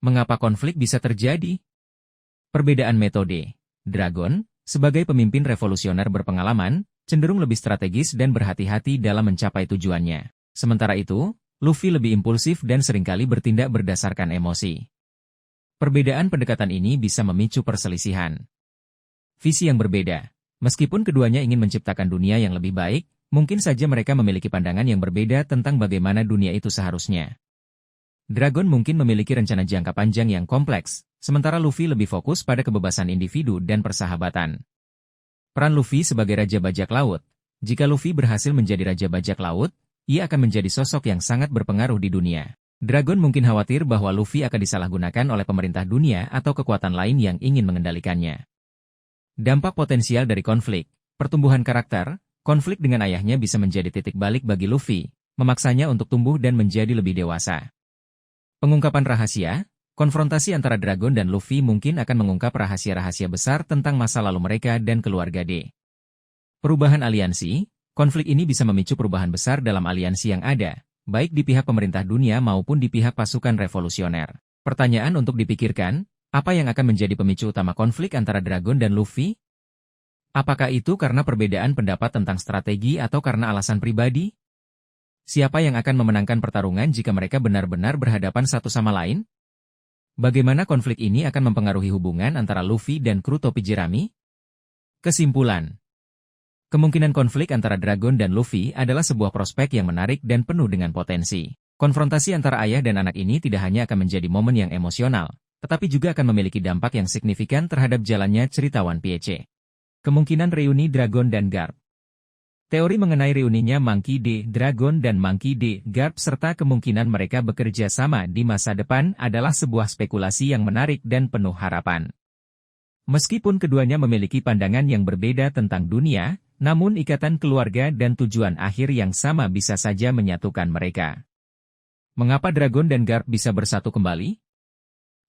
Mengapa konflik bisa terjadi? Perbedaan metode. Dragon, sebagai pemimpin revolusioner berpengalaman, cenderung lebih strategis dan berhati-hati dalam mencapai tujuannya. Sementara itu, Luffy lebih impulsif dan seringkali bertindak berdasarkan emosi. Perbedaan pendekatan ini bisa memicu perselisihan. Visi yang berbeda. Meskipun keduanya ingin menciptakan dunia yang lebih baik, mungkin saja mereka memiliki pandangan yang berbeda tentang bagaimana dunia itu seharusnya. Dragon mungkin memiliki rencana jangka panjang yang kompleks, sementara Luffy lebih fokus pada kebebasan individu dan persahabatan. Peran Luffy sebagai Raja Bajak Laut. Jika Luffy berhasil menjadi Raja Bajak Laut, ia akan menjadi sosok yang sangat berpengaruh di dunia. Dragon mungkin khawatir bahwa Luffy akan disalahgunakan oleh pemerintah dunia atau kekuatan lain yang ingin mengendalikannya. Dampak potensial dari konflik. Pertumbuhan karakter. Konflik dengan ayahnya bisa menjadi titik balik bagi Luffy, memaksanya untuk tumbuh dan menjadi lebih dewasa. Pengungkapan rahasia. Konfrontasi antara Dragon dan Luffy mungkin akan mengungkap rahasia-rahasia besar tentang masa lalu mereka dan keluarga D. Perubahan aliansi. Konflik ini bisa memicu perubahan besar dalam aliansi yang ada, baik di pihak pemerintah dunia maupun di pihak pasukan revolusioner. Pertanyaan untuk dipikirkan, apa yang akan menjadi pemicu utama konflik antara Dragon dan Luffy? Apakah itu karena perbedaan pendapat tentang strategi atau karena alasan pribadi? Siapa yang akan memenangkan pertarungan jika mereka benar-benar berhadapan satu sama lain? Bagaimana konflik ini akan mempengaruhi hubungan antara Luffy dan kru topi jerami? Kesimpulan. Kemungkinan konflik antara Dragon dan Luffy adalah sebuah prospek yang menarik dan penuh dengan potensi. Konfrontasi antara ayah dan anak ini tidak hanya akan menjadi momen yang emosional, tetapi juga akan memiliki dampak yang signifikan terhadap jalannya cerita One Piece. Kemungkinan reuni Dragon dan Garp. Teori mengenai reuninya Monkey D. Dragon dan Monkey D. Garp serta kemungkinan mereka bekerja sama di masa depan adalah sebuah spekulasi yang menarik dan penuh harapan. Meskipun keduanya memiliki pandangan yang berbeda tentang dunia, namun ikatan keluarga dan tujuan akhir yang sama bisa saja menyatukan mereka. Mengapa Dragon dan Garp bisa bersatu kembali?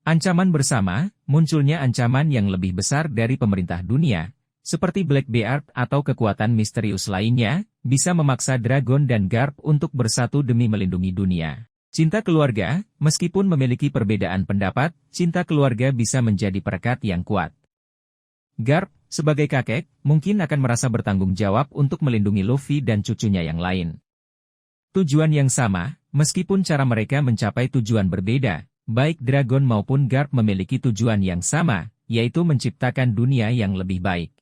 Ancaman bersama. Munculnya ancaman yang lebih besar dari pemerintah dunia, seperti Blackbeard atau kekuatan misterius lainnya, bisa memaksa Dragon dan Garp untuk bersatu demi melindungi dunia. Cinta keluarga. Meskipun memiliki perbedaan pendapat, cinta keluarga bisa menjadi perekat yang kuat. Garp, sebagai kakek, mungkin akan merasa bertanggung jawab untuk melindungi Luffy dan cucunya yang lain. Tujuan yang sama. Meskipun cara mereka mencapai tujuan berbeda, baik Dragon maupun Garp memiliki tujuan yang sama, yaitu menciptakan dunia yang lebih baik.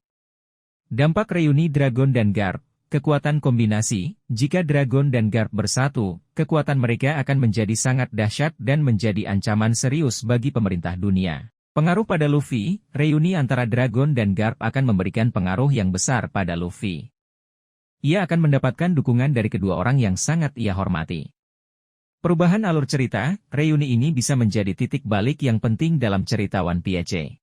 Dampak reuni Dragon dan Garp. Kekuatan kombinasi. Jika Dragon dan Garp bersatu, kekuatan mereka akan menjadi sangat dahsyat dan menjadi ancaman serius bagi pemerintah dunia. Pengaruh pada Luffy. Reuni antara Dragon dan Garp akan memberikan pengaruh yang besar pada Luffy. Ia akan mendapatkan dukungan dari kedua orang yang sangat ia hormati. Perubahan alur cerita. Reuni ini bisa menjadi titik balik yang penting dalam cerita One Piece.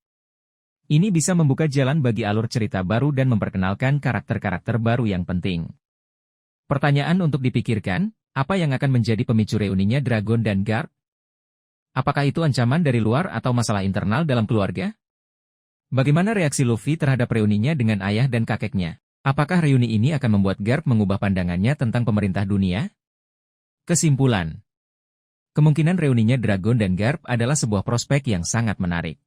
Ini bisa membuka jalan bagi alur cerita baru dan memperkenalkan karakter-karakter baru yang penting. Pertanyaan untuk dipikirkan, apa yang akan menjadi pemicu reuninya Dragon dan Garp? Apakah itu ancaman dari luar atau masalah internal dalam keluarga? Bagaimana reaksi Luffy terhadap reuninya dengan ayah dan kakeknya? Apakah reuni ini akan membuat Garp mengubah pandangannya tentang pemerintah dunia? Kesimpulan. Kemungkinan reuninya Dragon dan Garp adalah sebuah prospek yang sangat menarik.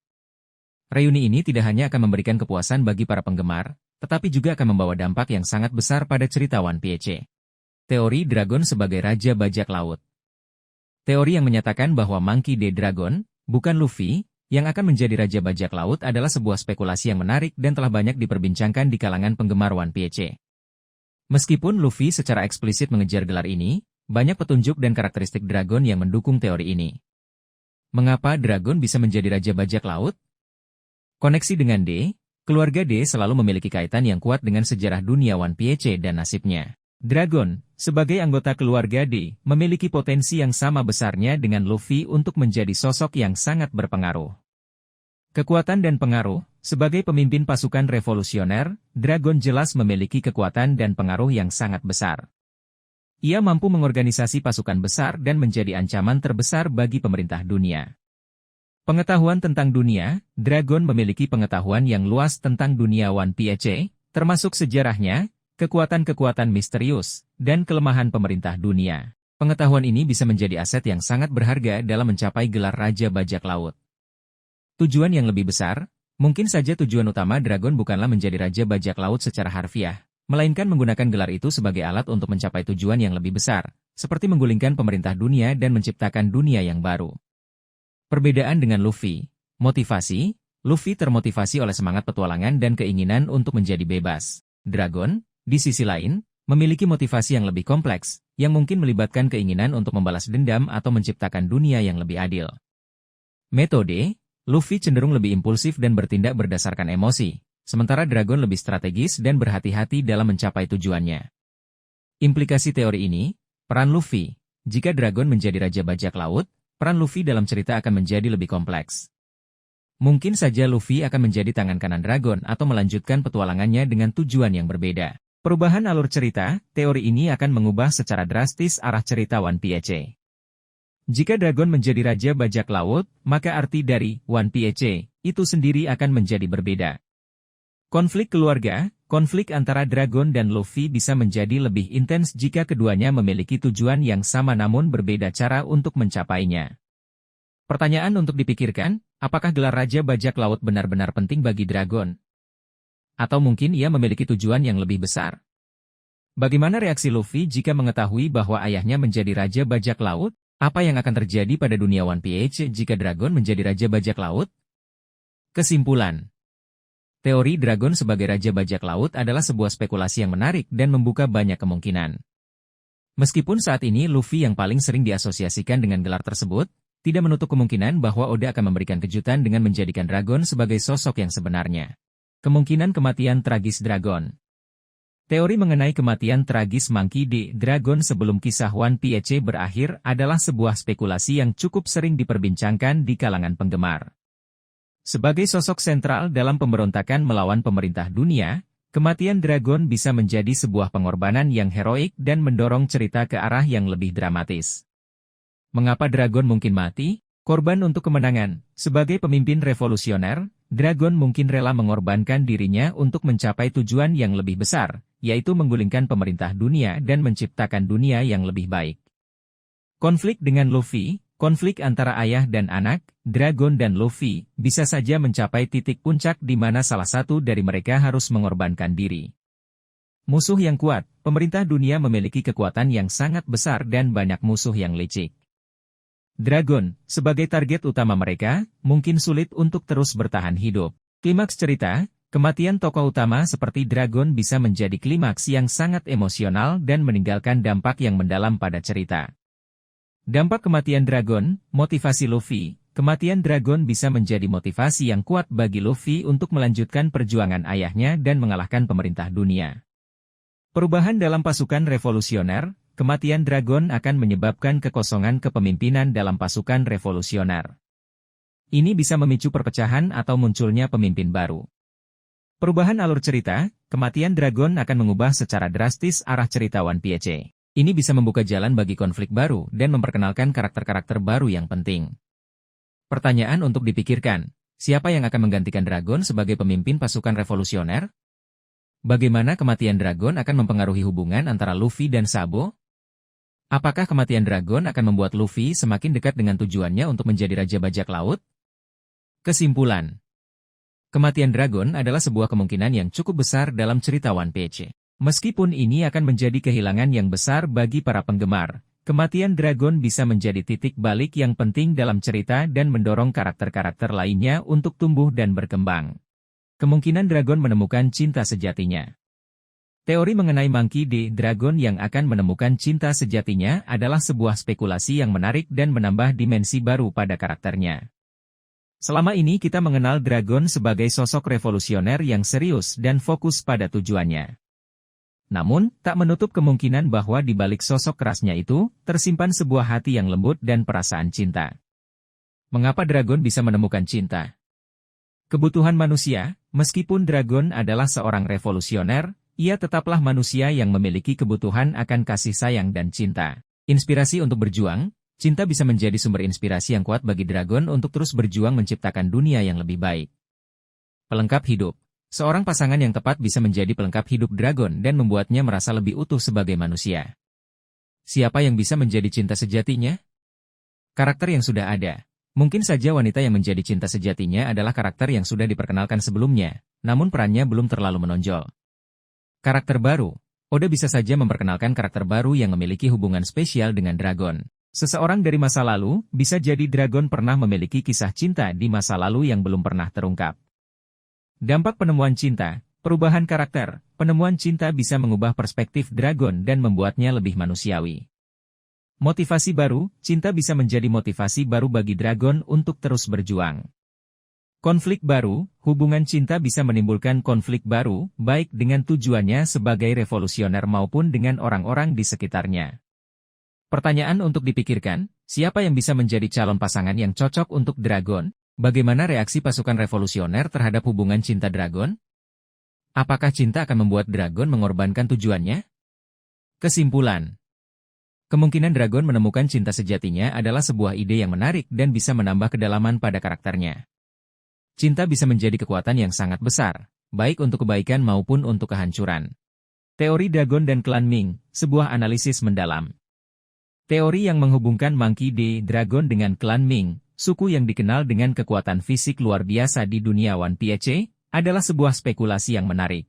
Reuni ini tidak hanya akan memberikan kepuasan bagi para penggemar, tetapi juga akan membawa dampak yang sangat besar pada cerita One Piece. Teori Dragon sebagai Raja Bajak Laut. Teori yang menyatakan bahwa Monkey D. Dragon, bukan Luffy, yang akan menjadi Raja Bajak Laut adalah sebuah spekulasi yang menarik dan telah banyak diperbincangkan di kalangan penggemar One Piece. Meskipun Luffy secara eksplisit mengejar gelar ini, banyak petunjuk dan karakteristik Dragon yang mendukung teori ini. Mengapa Dragon bisa menjadi Raja Bajak Laut? Koneksi dengan D, keluarga D selalu memiliki kaitan yang kuat dengan sejarah dunia One Piece dan nasibnya. Dragon, sebagai anggota keluarga D, memiliki potensi yang sama besarnya dengan Luffy untuk menjadi sosok yang sangat berpengaruh. Kekuatan dan pengaruh. Sebagai pemimpin pasukan revolusioner, Dragon jelas memiliki kekuatan dan pengaruh yang sangat besar. Ia mampu mengorganisasi pasukan besar dan menjadi ancaman terbesar bagi pemerintah dunia. Pengetahuan tentang dunia. Dragon memiliki pengetahuan yang luas tentang dunia One Piece, termasuk sejarahnya, kekuatan-kekuatan misterius, dan kelemahan pemerintah dunia. Pengetahuan ini bisa menjadi aset yang sangat berharga dalam mencapai gelar Raja Bajak Laut. Tujuan yang lebih besar, mungkin saja tujuan utama dragon bukanlah menjadi Raja Bajak Laut secara harfiah, melainkan menggunakan gelar itu sebagai alat untuk mencapai tujuan yang lebih besar, seperti menggulingkan pemerintah dunia dan menciptakan dunia yang baru. Perbedaan dengan Luffy, motivasi, Luffy termotivasi oleh semangat petualangan dan keinginan untuk menjadi bebas. Dragon, di sisi lain, memiliki motivasi yang lebih kompleks, yang mungkin melibatkan keinginan untuk membalas dendam atau menciptakan dunia yang lebih adil. Metode, Luffy cenderung lebih impulsif dan bertindak berdasarkan emosi, sementara Dragon lebih strategis dan berhati-hati dalam mencapai tujuannya. Implikasi teori ini, peran Luffy, jika Dragon menjadi Raja Bajak Laut, peran Luffy dalam cerita akan menjadi lebih kompleks. Mungkin saja Luffy akan menjadi tangan kanan Dragon atau melanjutkan petualangannya dengan tujuan yang berbeda. Perubahan alur cerita, teori ini akan mengubah secara drastis arah cerita One Piece. Jika Dragon menjadi Raja Bajak Laut, maka arti dari One Piece itu sendiri akan menjadi berbeda. Konflik keluarga, konflik antara Dragon dan Luffy bisa menjadi lebih intens jika keduanya memiliki tujuan yang sama namun berbeda cara untuk mencapainya. Pertanyaan untuk dipikirkan, apakah gelar Raja Bajak Laut benar-benar penting bagi Dragon? Atau mungkin ia memiliki tujuan yang lebih besar? Bagaimana reaksi Luffy jika mengetahui bahwa ayahnya menjadi Raja Bajak Laut? Apa yang akan terjadi pada dunia One Piece jika Dragon menjadi Raja Bajak Laut? Kesimpulan. Teori Dragon sebagai Raja Bajak Laut adalah sebuah spekulasi yang menarik dan membuka banyak kemungkinan. Meskipun saat ini Luffy yang paling sering diasosiasikan dengan gelar tersebut, tidak menutup kemungkinan bahwa Oda akan memberikan kejutan dengan menjadikan Dragon sebagai sosok yang sebenarnya. Kemungkinan kematian tragis Dragon. Teori mengenai kematian tragis Monkey D. Dragon sebelum kisah One Piece berakhir adalah sebuah spekulasi yang cukup sering diperbincangkan di kalangan penggemar. Sebagai sosok sentral dalam pemberontakan melawan pemerintah dunia, kematian Dragon bisa menjadi sebuah pengorbanan yang heroik dan mendorong cerita ke arah yang lebih dramatis. Mengapa Dragon mungkin mati? Korban untuk kemenangan. Sebagai pemimpin revolusioner, Dragon mungkin rela mengorbankan dirinya untuk mencapai tujuan yang lebih besar, yaitu menggulingkan pemerintah dunia dan menciptakan dunia yang lebih baik. Konflik dengan Luffy, konflik antara ayah dan anak, Dragon dan Luffy, bisa saja mencapai titik puncak di mana salah satu dari mereka harus mengorbankan diri. Musuh yang kuat, pemerintah dunia memiliki kekuatan yang sangat besar dan banyak musuh yang licik. Dragon, sebagai target utama mereka, mungkin sulit untuk terus bertahan hidup. Klimaks cerita, kematian tokoh utama seperti Dragon bisa menjadi klimaks yang sangat emosional dan meninggalkan dampak yang mendalam pada cerita. Dampak kematian Dragon, motivasi Luffy. Kematian Dragon bisa menjadi motivasi yang kuat bagi Luffy untuk melanjutkan perjuangan ayahnya dan mengalahkan pemerintah dunia. Perubahan dalam pasukan revolusioner. Kematian Dragon akan menyebabkan kekosongan kepemimpinan dalam pasukan revolusioner. Ini bisa memicu perpecahan atau munculnya pemimpin baru. Perubahan alur cerita, kematian Dragon akan mengubah secara drastis arah cerita One Piece. Ini bisa membuka jalan bagi konflik baru dan memperkenalkan karakter-karakter baru yang penting. Pertanyaan untuk dipikirkan, siapa yang akan menggantikan Dragon sebagai pemimpin pasukan revolusioner? Bagaimana kematian Dragon akan mempengaruhi hubungan antara Luffy dan Sabo? Apakah kematian Dragon akan membuat Luffy semakin dekat dengan tujuannya untuk menjadi Raja Bajak Laut? Kesimpulan. Kematian Dragon adalah sebuah kemungkinan yang cukup besar dalam cerita One Piece. Meskipun ini akan menjadi kehilangan yang besar bagi para penggemar, kematian Dragon bisa menjadi titik balik yang penting dalam cerita dan mendorong karakter-karakter lainnya untuk tumbuh dan berkembang. Kemungkinan Dragon menemukan cinta sejatinya. Teori mengenai Monkey D. Dragon yang akan menemukan cinta sejatinya adalah sebuah spekulasi yang menarik dan menambah dimensi baru pada karakternya. Selama ini kita mengenal Dragon sebagai sosok revolusioner yang serius dan fokus pada tujuannya. Namun, tak menutup kemungkinan bahwa di balik sosok kerasnya itu, tersimpan sebuah hati yang lembut dan perasaan cinta. Mengapa Dragon bisa menemukan cinta? Kebutuhan manusia, meskipun Dragon adalah seorang revolusioner, ia tetaplah manusia yang memiliki kebutuhan akan kasih sayang dan cinta. Inspirasi untuk berjuang, cinta bisa menjadi sumber inspirasi yang kuat bagi Dragon untuk terus berjuang menciptakan dunia yang lebih baik. Pelengkap hidup. Seorang pasangan yang tepat bisa menjadi pelengkap hidup Dragon dan membuatnya merasa lebih utuh sebagai manusia. Siapa yang bisa menjadi cinta sejatinya? Karakter yang sudah ada. Mungkin saja wanita yang menjadi cinta sejatinya adalah karakter yang sudah diperkenalkan sebelumnya, namun perannya belum terlalu menonjol. Karakter baru. Oda bisa saja memperkenalkan karakter baru yang memiliki hubungan spesial dengan dragon. Seseorang dari masa lalu, bisa jadi dragon pernah memiliki kisah cinta di masa lalu yang belum pernah terungkap. Dampak penemuan cinta. Perubahan karakter. Penemuan cinta bisa mengubah perspektif dragon dan membuatnya lebih manusiawi. Motivasi baru, cinta bisa menjadi motivasi baru bagi dragon untuk terus berjuang. Konflik baru, hubungan cinta bisa menimbulkan konflik baru, baik dengan tujuannya sebagai revolusioner maupun dengan orang-orang di sekitarnya. Pertanyaan untuk dipikirkan, siapa yang bisa menjadi calon pasangan yang cocok untuk dragon? Bagaimana reaksi pasukan revolusioner terhadap hubungan cinta dragon? Apakah cinta akan membuat dragon mengorbankan tujuannya? Kesimpulan. Kemungkinan dragon menemukan cinta sejatinya adalah sebuah ide yang menarik dan bisa menambah kedalaman pada karakternya. Cinta bisa menjadi kekuatan yang sangat besar, baik untuk kebaikan maupun untuk kehancuran. Teori Dragon dan Klan Ming, sebuah analisis mendalam. Teori yang menghubungkan Monkey D. Dragon dengan Klan Ming, suku yang dikenal dengan kekuatan fisik luar biasa di dunia One Piece, adalah sebuah spekulasi yang menarik.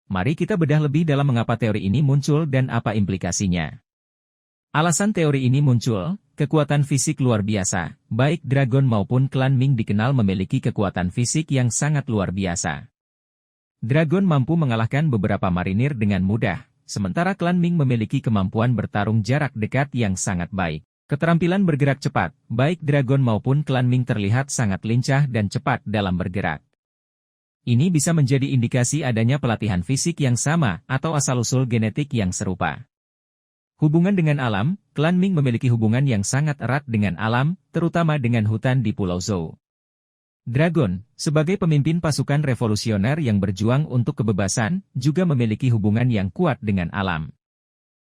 Mari kita bedah lebih dalam mengapa teori ini muncul dan apa implikasinya. Alasan teori ini muncul, kekuatan fisik luar biasa, baik Dragon maupun Klan Ming dikenal memiliki kekuatan fisik yang sangat luar biasa. Dragon mampu mengalahkan beberapa marinir dengan mudah, sementara Klan Ming memiliki kemampuan bertarung jarak dekat yang sangat baik. Keterampilan bergerak cepat, baik Dragon maupun Klan Ming terlihat sangat lincah dan cepat dalam bergerak. Ini bisa menjadi indikasi adanya pelatihan fisik yang sama atau asal-usul genetik yang serupa. Hubungan dengan alam, Klan Ming memiliki hubungan yang sangat erat dengan alam, terutama dengan hutan di Pulau Zou. Dragon, sebagai pemimpin pasukan revolusioner yang berjuang untuk kebebasan, juga memiliki hubungan yang kuat dengan alam.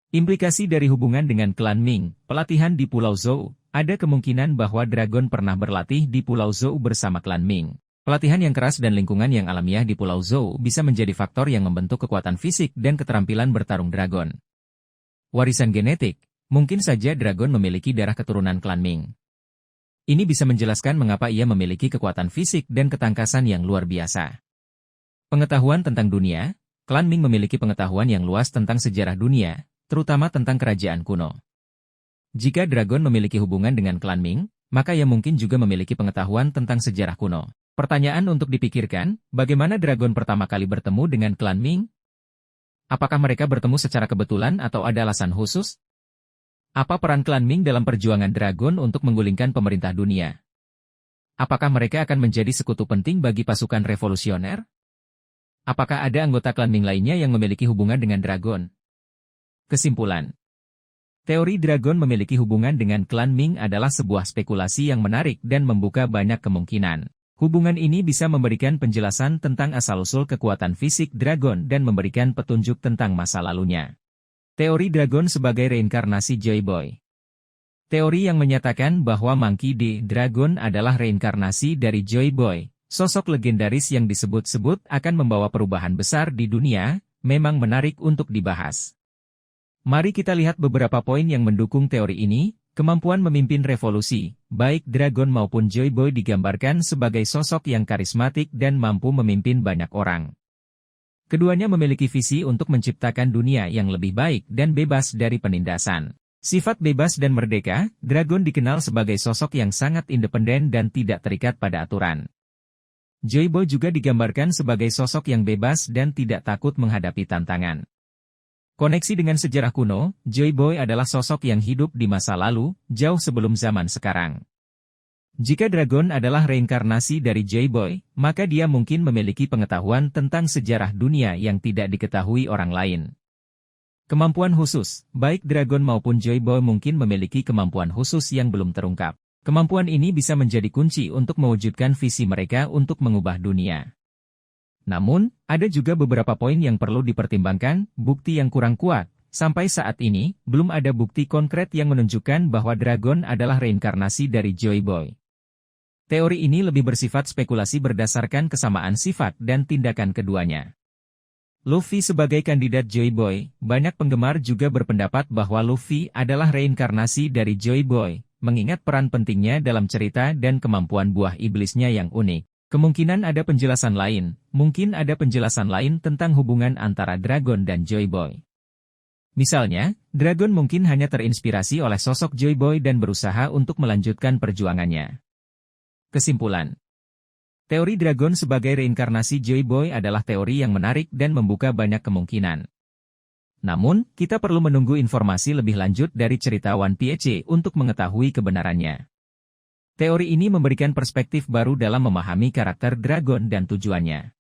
Implikasi dari hubungan dengan Klan Ming, pelatihan di Pulau Zou, ada kemungkinan bahwa Dragon pernah berlatih di Pulau Zou bersama Klan Ming. Pelatihan yang keras dan lingkungan yang alamiah di Pulau Zou bisa menjadi faktor yang membentuk kekuatan fisik dan keterampilan bertarung Dragon. Warisan genetik, mungkin saja Dragon memiliki darah keturunan Klan Ming. Ini bisa menjelaskan mengapa ia memiliki kekuatan fisik dan ketangkasan yang luar biasa. Pengetahuan tentang dunia, Klan Ming memiliki pengetahuan yang luas tentang sejarah dunia, terutama tentang kerajaan kuno. Jika Dragon memiliki hubungan dengan Klan Ming, maka ia mungkin juga memiliki pengetahuan tentang sejarah kuno. Pertanyaan untuk dipikirkan, bagaimana Dragon pertama kali bertemu dengan Klan Ming? Apakah mereka bertemu secara kebetulan atau ada alasan khusus? Apa peran Klan Ming dalam perjuangan Dragon untuk menggulingkan pemerintah dunia? Apakah mereka akan menjadi sekutu penting bagi pasukan revolusioner? Apakah ada anggota Klan Ming lainnya yang memiliki hubungan dengan Dragon? Kesimpulan. Teori Dragon memiliki hubungan dengan Klan Ming adalah sebuah spekulasi yang menarik dan membuka banyak kemungkinan. Hubungan ini bisa memberikan penjelasan tentang asal-usul kekuatan fisik Dragon dan memberikan petunjuk tentang masa lalunya. Teori Dragon sebagai reinkarnasi Joy Boy. Teori yang menyatakan bahwa Monkey D. Dragon adalah reinkarnasi dari Joy Boy, sosok legendaris yang disebut-sebut akan membawa perubahan besar di dunia, memang menarik untuk dibahas. Mari kita lihat beberapa poin yang mendukung teori ini. Kemampuan memimpin revolusi, baik Dragon maupun Joy Boy digambarkan sebagai sosok yang karismatik dan mampu memimpin banyak orang. Keduanya memiliki visi untuk menciptakan dunia yang lebih baik dan bebas dari penindasan. Sifat bebas dan merdeka, Dragon dikenal sebagai sosok yang sangat independen dan tidak terikat pada aturan. Joy Boy juga digambarkan sebagai sosok yang bebas dan tidak takut menghadapi tantangan. Koneksi dengan sejarah kuno, Joy Boy adalah sosok yang hidup di masa lalu, jauh sebelum zaman sekarang. Jika Dragon adalah reinkarnasi dari Joy Boy, maka dia mungkin memiliki pengetahuan tentang sejarah dunia yang tidak diketahui orang lain. Kemampuan khusus, baik Dragon maupun Joy Boy mungkin memiliki kemampuan khusus yang belum terungkap. Kemampuan ini bisa menjadi kunci untuk mewujudkan visi mereka untuk mengubah dunia. Namun, ada juga beberapa poin yang perlu dipertimbangkan, bukti yang kurang kuat. Sampai saat ini, belum ada bukti konkret yang menunjukkan bahwa Dragon adalah reinkarnasi dari Joy Boy. Teori ini lebih bersifat spekulasi berdasarkan kesamaan sifat dan tindakan keduanya. Luffy sebagai kandidat Joy Boy, banyak penggemar juga berpendapat bahwa Luffy adalah reinkarnasi dari Joy Boy, mengingat peran pentingnya dalam cerita dan kemampuan buah iblisnya yang unik. Kemungkinan ada penjelasan lain, mungkin ada penjelasan lain tentang hubungan antara Dragon dan Joy Boy. Misalnya, Dragon mungkin hanya terinspirasi oleh sosok Joy Boy dan berusaha untuk melanjutkan perjuangannya. Kesimpulan. Teori Dragon sebagai reinkarnasi Joy Boy adalah teori yang menarik dan membuka banyak kemungkinan. Namun, kita perlu menunggu informasi lebih lanjut dari cerita One Piece untuk mengetahui kebenarannya. Teori ini memberikan perspektif baru dalam memahami karakter Dragon dan tujuannya.